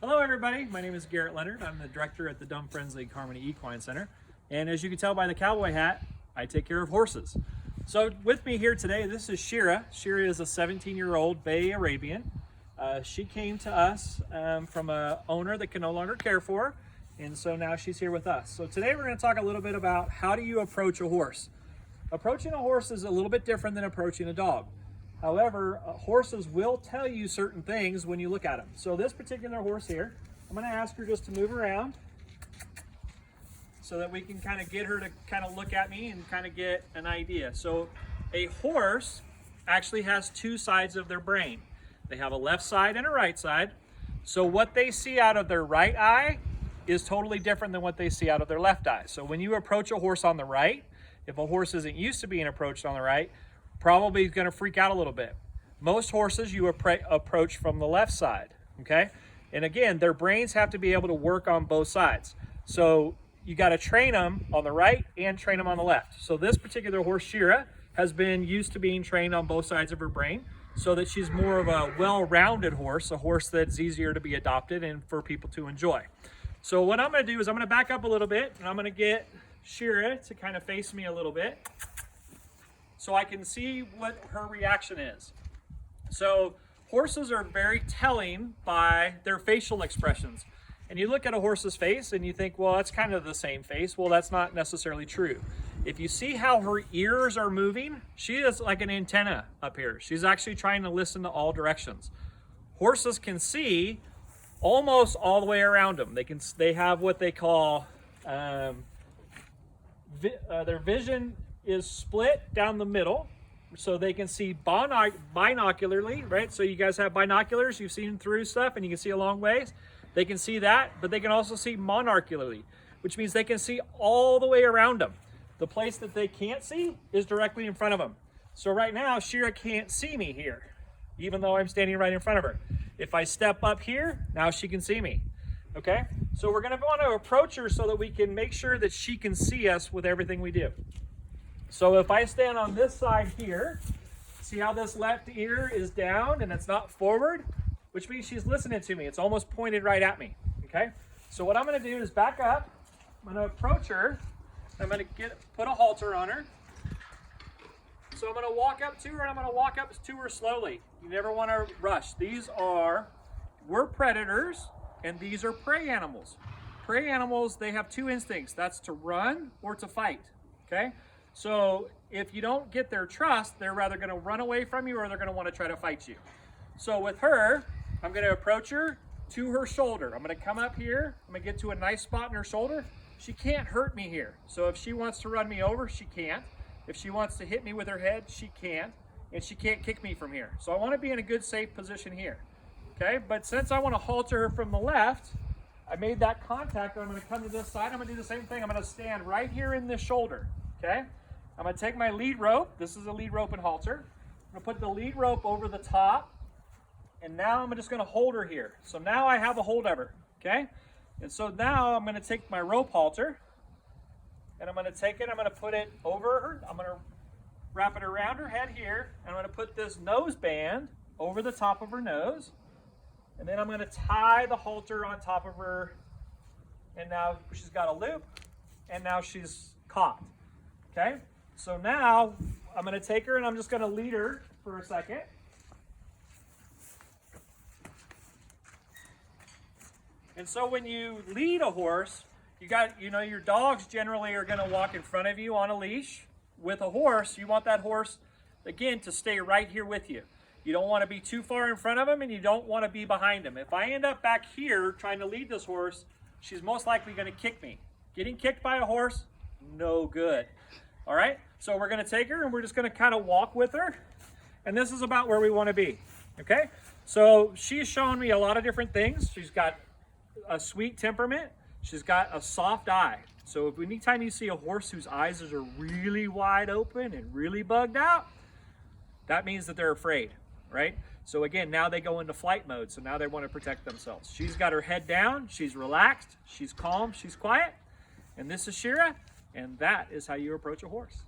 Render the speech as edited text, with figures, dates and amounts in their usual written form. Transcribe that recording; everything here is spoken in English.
Hello everybody, my name is Garrett Leonard. I'm the director at the Dumb Friends League Harmony Equine Center. And as you can tell by the cowboy hat, I take care of horses. So with me here today, this is Shira. Shira is a 17-year-old Bay Arabian. She came to us from an owner that can no longer care for her. And so now she's here with us. So today we're going to talk a little bit about how do you approach a horse. Approaching a horse is a little bit different than approaching a dog. However, horses will tell you certain things when you look at them. So this particular horse here, I'm going to ask her just to move around so that we can kind of get her to kind of look at me and kind of get an idea. So a horse actually has two sides of their brain. They have a left side and a right side. So what they see out of their right eye is totally different than what they see out of their left eye. So when you approach a horse on the right, if a horse isn't used to being approached on the right, probably is going to freak out a little bit. Most horses you approach from the left side, okay? And again, their brains have to be able to work on both sides. So you got to train them on the right and train them on the left. So this particular horse, Shira, has been used to being trained on both sides of her brain so that she's more of a well-rounded horse, a horse that's easier to be adopted and for people to enjoy. So what I'm going to do is I'm going to back up a little bit and I'm going to get Shira to kind of face me a little bit so I can see what her reaction is. So horses are very telling by their facial expressions. And you look at a horse's face and you think, well, that's kind of the same face. Well, that's not necessarily true. If you see how her ears are moving, she is like an antenna up here. She's actually trying to listen to all directions. Horses can see almost all the way around them. They have what they call, their vision is split down the middle, so they can see binocularly, right? So you guys have binoculars, you've seen through stuff and you can see a long ways. They can see that, but they can also see monocularly, which means they can see all the way around them. The place that they can't see is directly in front of them. So right now, Shira can't see me here, even though I'm standing right in front of her. If I step up here, now she can see me, okay? So we're gonna want to approach her so that we can make sure that she can see us with everything we do. So if I stand on this side here, see how this left ear is down and it's not forward, which means she's listening to me. It's almost pointed right at me, okay? So what I'm gonna do is back up, I'm gonna approach her, I'm gonna put a halter on her. So I'm gonna walk up to her and I'm gonna walk up to her slowly. You never wanna rush. We're predators and these are prey animals. Prey animals, they have two instincts. That's to run or to fight, okay? So if you don't get their trust, they're rather gonna run away from you or they're gonna wanna try to fight you. So with her, I'm gonna approach her to her shoulder. I'm gonna come up here, I'm gonna get to a nice spot in her shoulder. She can't hurt me here. So if she wants to run me over, she can't. If she wants to hit me with her head, she can't. And she can't kick me from here. So I wanna be in a good, safe position here, okay? But since I wanna halter her from the left, I made that contact, I'm gonna come to this side, I'm gonna do the same thing. I'm gonna stand right here in this shoulder, okay? I'm gonna take my lead rope, this is a lead rope and halter. I'm gonna put the lead rope over the top, and now I'm just gonna hold her here. So now I have a hold of her, okay? And so now I'm gonna take my rope halter, and I'm gonna take it, I'm gonna put it over her, I'm gonna wrap it around her head here, and I'm gonna put this nose band over the top of her nose, and then I'm gonna tie the halter on top of her, and now she's got a loop, and now she's caught, okay? So now I'm gonna take her and I'm just gonna lead her for a second. And so when you lead a horse, your dogs generally are gonna walk in front of you on a leash. With a horse, you want that horse, again, to stay right here with you. You don't wanna be too far in front of him and you don't wanna be behind him. If I end up back here trying to lead this horse, she's most likely gonna kick me. Getting kicked by a horse, no good. All right, so we're gonna take her and we're just gonna kind of walk with her. And this is about where we wanna be, okay? So she's shown me a lot of different things. She's got a sweet temperament. She's got a soft eye. So if anytime you see a horse whose eyes are really wide open and really bugged out, that means that they're afraid, right? So again, now they go into flight mode. So now they wanna protect themselves. She's got her head down, she's relaxed, she's calm, she's quiet. And this is Shira. And that is how you approach a horse.